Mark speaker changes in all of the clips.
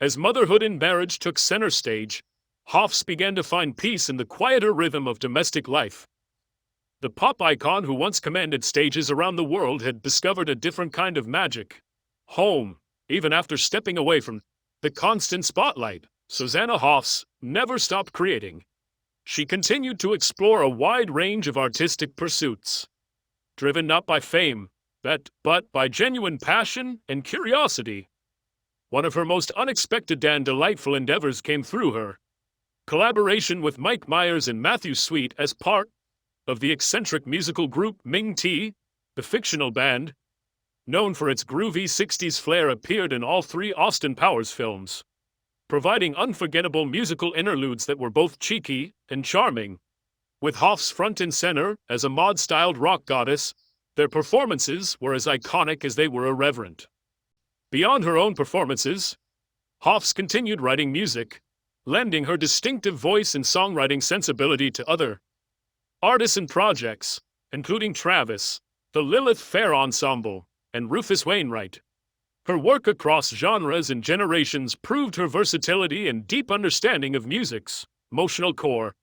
Speaker 1: As motherhood and marriage took center stage, Hoffs began to find peace in the quieter rhythm of domestic life. The pop icon who once commanded stages around the world had discovered a different kind of magic. Home, even after stepping away from the constant spotlight, Susanna Hoffs never stopped creating. She continued to explore a wide range of artistic pursuits, driven not by fame, but by genuine passion and curiosity. One of her most unexpected and delightful endeavors came through her collaboration with Mike Myers and Matthew Sweet as part of the eccentric musical group Ming T. The fictional band, known for its groovy 60s flair, appeared in all three Austin Powers films, providing unforgettable musical interludes that were both cheeky and charming. With Hoffs front and center as a mod-styled rock goddess, their performances were as iconic as they were irreverent. Beyond her own performances, Hoffs continued writing music, lending her distinctive voice and songwriting sensibility to other artists and projects, including Travis, the Lilith Fair Ensemble, and Rufus Wainwright. Her work across genres and generations proved her versatility and deep understanding of music's emotional core.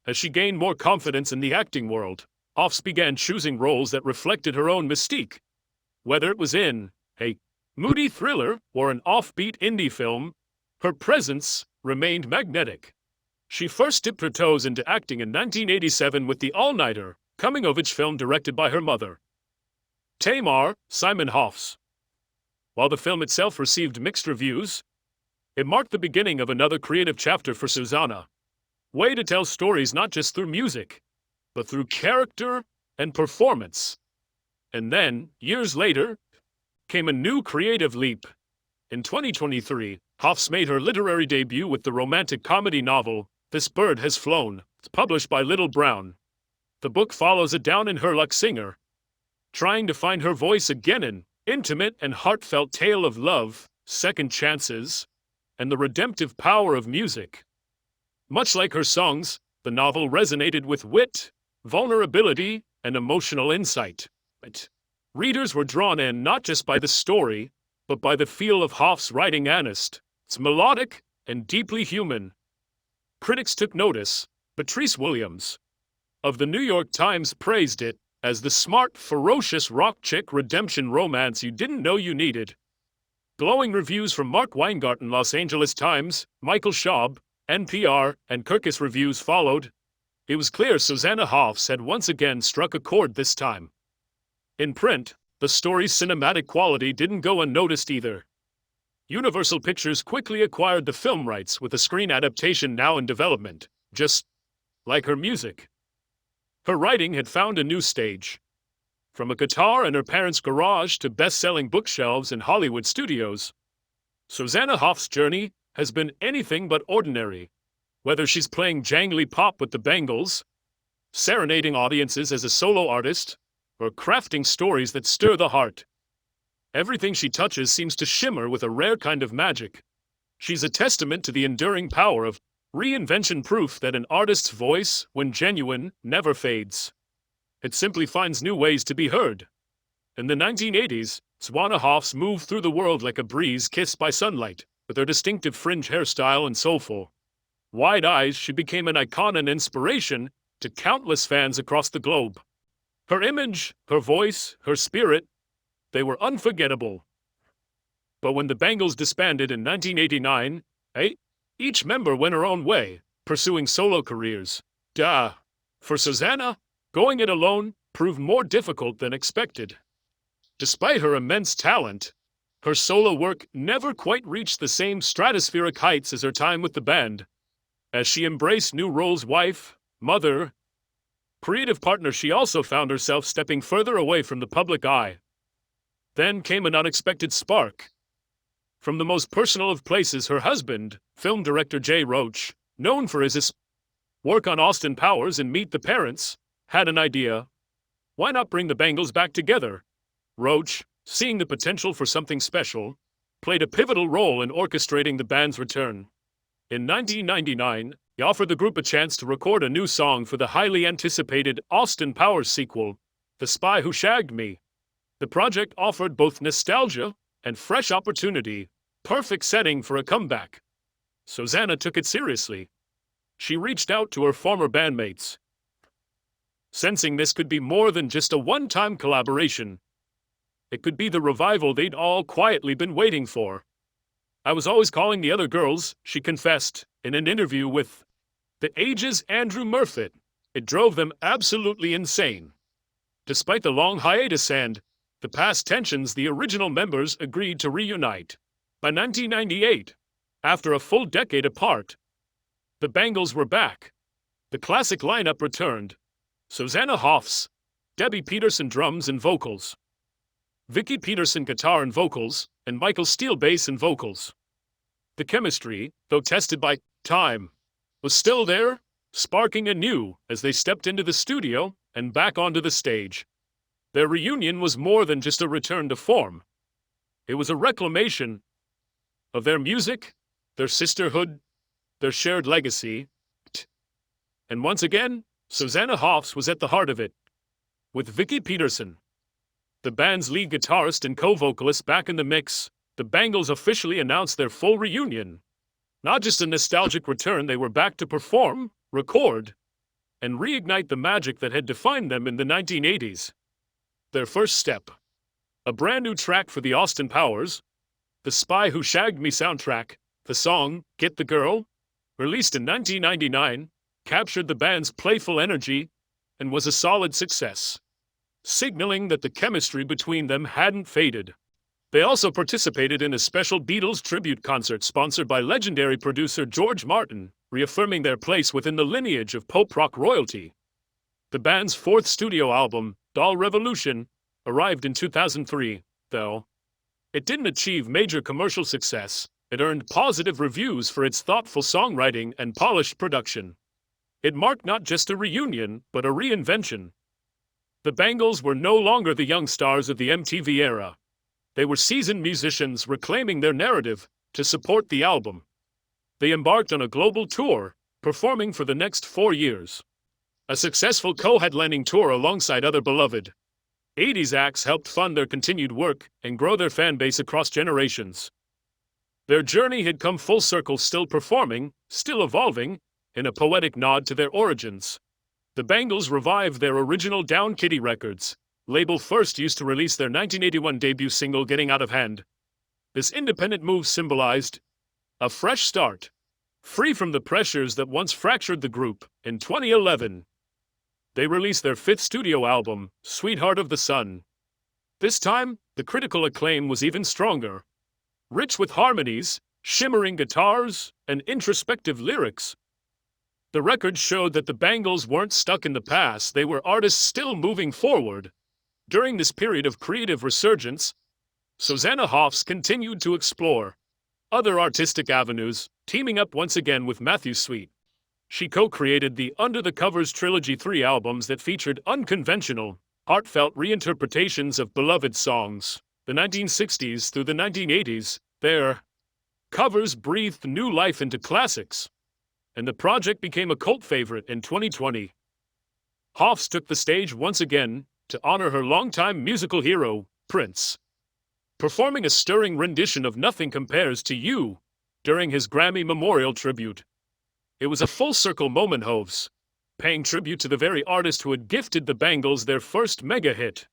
Speaker 1: As she gained more confidence in the acting world, Hoffs began choosing roles that reflected her own mystique. Whether it was in a moody thriller or an offbeat indie film, her presence remained magnetic. She first dipped her toes into acting in 1987 with the all-nighter, coming-of-age film directed by her mother, Tamar Simon Hoffs. While the film itself received mixed reviews, it marked the beginning of another creative chapter for Susanna. Way to tell stories not just through music, but through character and performance. And then, years later, came a new creative leap. In 2023, Hoffs made her literary debut with the romantic comedy novel, This Bird Has Flown, published by Little Brown. The book follows a down-in-her-luck singer, trying to find her voice again in intimate and heartfelt tale of love, second chances, and the redemptive power of music. Much like her songs, the novel resonated with wit, vulnerability, and emotional insight. But readers were drawn in not just by the story, but by the feel of Hoffs' writing. Honest, it's melodic and deeply human. Critics took notice. Patrice Williams of the New York Times praised it as the smart, ferocious rock chick redemption romance you didn't know you needed. Glowing reviews from Mark Weingarten, Los Angeles Times, Michael Schaub, NPR, and Kirkus reviews followed. It was clear Susanna Hoffs had once again struck a chord this time. In print, the story's cinematic quality didn't go unnoticed either. Universal Pictures quickly acquired the film rights with a screen adaptation now in development, just like her music. Her writing had found a new stage. From a guitar in her parents' garage to best-selling bookshelves in Hollywood studios, Susanna Hoffs' journey has been anything but ordinary. Whether she's playing jangly pop with the Bangles, serenading audiences as a solo artist, or crafting stories that stir the heart, everything she touches seems to shimmer with a rare kind of magic. She's a testament to the enduring power of reinvention, proof that an artist's voice, when genuine, never fades. It simply finds new ways to be heard. In the 1980s, Susanna Hoffs moved through the world like a breeze kissed by sunlight. With her distinctive fringe hairstyle and soulful wide eyes, she became an icon and inspiration to countless fans across the globe. Her image, her voice, her spirit, they were unforgettable. But when the Bangles disbanded in 1989, each member went her own way, pursuing solo careers. For Susanna, going it alone proved more difficult than expected. Despite her immense talent, her solo work never quite reached the same stratospheric heights as her time with the band. As she embraced new roles, wife, mother, creative partner, she also found herself stepping further away from the public eye. Then came an unexpected spark. From the most personal of places, her husband, film director Jay Roach, known for his work on Austin Powers and Meet the Parents, had an idea. Why not bring the Bangles back together? Roach, seeing the potential for something special, played a pivotal role in orchestrating the band's return. In 1999, he offered the group a chance to record a new song for the highly anticipated Austin Powers sequel, The Spy Who Shagged Me. The project offered both nostalgia and fresh opportunity, Perfect setting for a comeback. Susanna took it seriously. She reached out to her former bandmates, sensing this could be more than just a one-time collaboration. It could be the revival they'd all quietly been waiting for. I was always calling the other girls, she confessed, in an interview with The Age's Andrew Murfitt. It drove them absolutely insane. Despite the long hiatus and the past tensions, the original members agreed to reunite. By 1998, after a full decade apart, the Bangles were back. The classic lineup returned. Susanna Hoffs, Debbie Peterson drums and vocals, Vicky Peterson guitar and vocals, and Michael Steele bass and vocals. The chemistry, though tested by time, was still there, sparking anew as they stepped into the studio and back onto the stage. Their reunion was more than just a return to form. It was a reclamation of their music, their sisterhood, their shared legacy. And once again, Susanna Hoffs was at the heart of it. With Vicky Peterson, the band's lead guitarist and co-vocalist, back in the mix, the Bangles officially announced their full reunion. Not just a nostalgic return, they were back to perform, record, and reignite the magic that had defined them in the 1980s. Their first step, a brand new track for the Austin Powers, The Spy Who Shagged Me soundtrack. The song, Get the Girl, released in 1999, captured the band's playful energy and was a solid success, signaling that the chemistry between them hadn't faded. They also participated in a special Beatles tribute concert sponsored by legendary producer George Martin, reaffirming their place within the lineage of pop rock royalty. The band's fourth studio album, Doll Revolution, arrived in 2003, though it didn't achieve major commercial success. It earned positive reviews for its thoughtful songwriting and polished production. It marked not just a reunion, but a reinvention. The Bangles were no longer the young stars of the MTV era. They were seasoned musicians reclaiming their narrative to support the album. They embarked on a global tour, performing for the next 4 years. A successful co-headlining tour alongside other beloved 80s acts helped fund their continued work and grow their fan base across generations. Their journey had come full circle, still performing, still evolving, in a poetic nod to their origins. The Bangles revived their original Down Kitty Records label, first used to release their 1981 debut single Getting Out of Hand. This independent move symbolized a fresh start, free from the pressures that once fractured the group. In 2011, they released their fifth studio album, Sweetheart of the Sun. This time, the critical acclaim was even stronger. Rich with harmonies, shimmering guitars, and introspective lyrics, the record showed that the Bangles weren't stuck in the past, they were artists still moving forward. During this period of creative resurgence, Susanna Hoffs continued to explore other artistic avenues, teaming up once again with Matthew Sweet. She co-created the Under the Covers Trilogy, 3 albums that featured unconventional, heartfelt reinterpretations of beloved songs. The 1960s through the 1980s, their covers breathed new life into classics, and the project became a cult favorite in 2020. Hoffs took the stage once again to honor her longtime musical hero, Prince, performing a stirring rendition of Nothing Compares to You during his Grammy Memorial tribute. It was a full-circle moment, Hoffs, paying tribute to the very artist who had gifted the Bangles their first mega hit,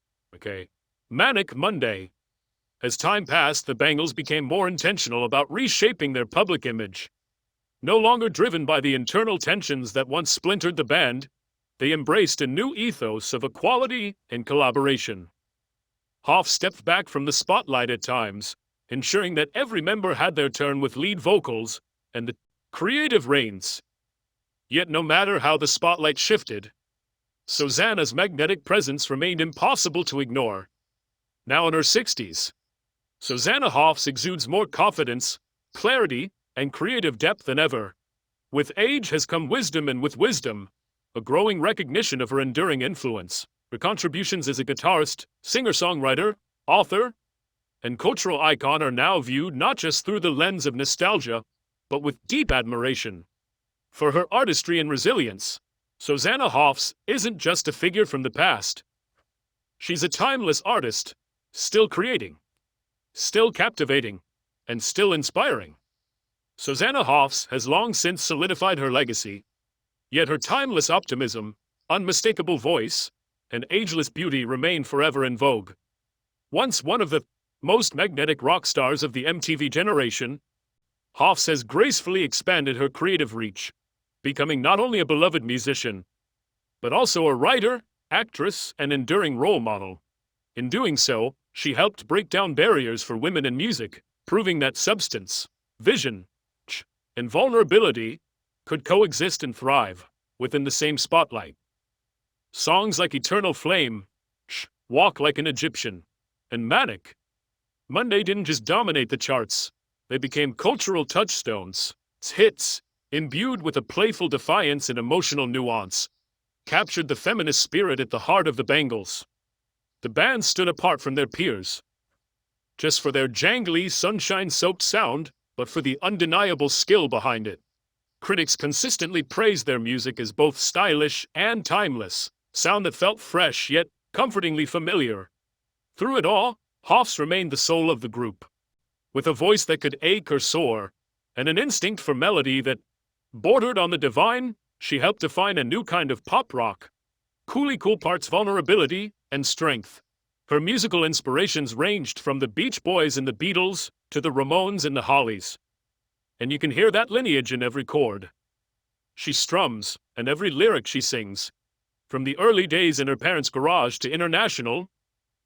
Speaker 1: Manic Monday. As time passed, the Bangles became more intentional about reshaping their public image. No longer driven by the internal tensions that once splintered the band, they embraced a new ethos of equality and collaboration. Hoff stepped back from the spotlight at times, ensuring that every member had their turn with lead vocals and the creative reins. Yet no matter how the spotlight shifted, Susanna's magnetic presence remained impossible to ignore. Now in her 60s, Susanna Hoffs exudes more confidence, clarity, and creative depth than ever. With age has come wisdom, and with wisdom, a growing recognition of her enduring influence. Her contributions as a guitarist, singer-songwriter, author, and cultural icon are now viewed not just through the lens of nostalgia, but with deep admiration. For her artistry and resilience, Susanna Hoffs isn't just a figure from the past. She's a timeless artist, still creating, still captivating, and still inspiring. Susanna Hoffs has long since solidified her legacy, yet her timeless optimism, unmistakable voice, and ageless beauty remain forever in vogue. Once one of the most magnetic rock stars of the MTV generation, Hoffs has gracefully expanded her creative reach, becoming not only a beloved musician, but also a writer, actress, and enduring role model. In doing so, she helped break down barriers for women in music, proving that substance, vision, and vulnerability could coexist and thrive within the same spotlight. Songs like Eternal Flame, Walk Like an Egyptian, and Manic Monday didn't just dominate the charts, they became cultural touchstones, hits, imbued with a playful defiance and emotional nuance, captured the feminist spirit at the heart of the Bangles. The band stood apart from their peers, just for their jangly, sunshine-soaked sound, but for the undeniable skill behind it. Critics consistently praised their music as both stylish and timeless, sound that felt fresh yet comfortingly familiar. Through it all, Hoffs remained the soul of the group. With a voice that could ache or soar, and an instinct for melody that bordered on the divine, she helped define a new kind of pop rock. Cool parts, vulnerability, and strength. Her musical inspirations ranged from the Beach Boys and the Beatles to the Ramones and the Hollies. And you can hear that lineage in every chord she strums and every lyric she sings. From the early days in her parents' garage to international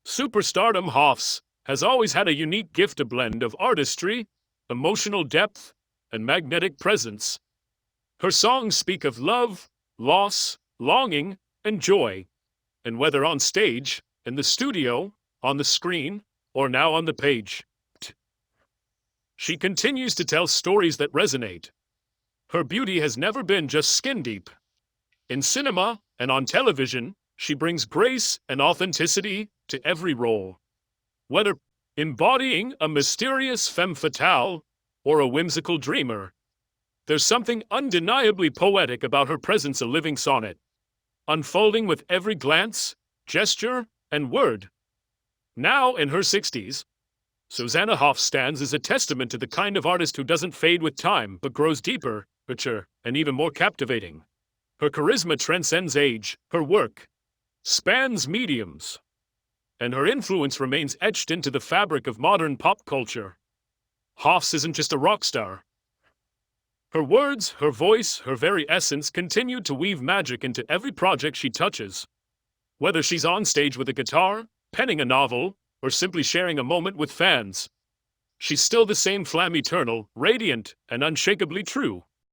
Speaker 1: superstardom, Hoffs has always had a unique gift, a blend of artistry, emotional depth, and magnetic presence. Her songs speak of love, loss, longing, and joy. And whether on stage, in the studio, on the screen, or now on the page, she continues to tell stories that resonate. Her beauty has never been just skin deep. In cinema and on television, she brings grace and authenticity to every role. Whether embodying a mysterious femme fatale or a whimsical dreamer, there's something undeniably poetic about her presence, a living sonnet, unfolding with every glance, gesture, and word. Now in her 60s, Susanna Hoffs stands as a testament to the kind of artist who doesn't fade with time but grows deeper, richer, and even more captivating. Her charisma transcends age, her work spans mediums, and her influence remains etched into the fabric of modern pop culture. Hoffs isn't just a rock star. Her words, her voice, her very essence continue to weave magic into every project she touches. Whether she's on stage with a guitar, penning a novel, or simply sharing a moment with fans, she's still the same flamme, eternal, radiant, and unshakably true.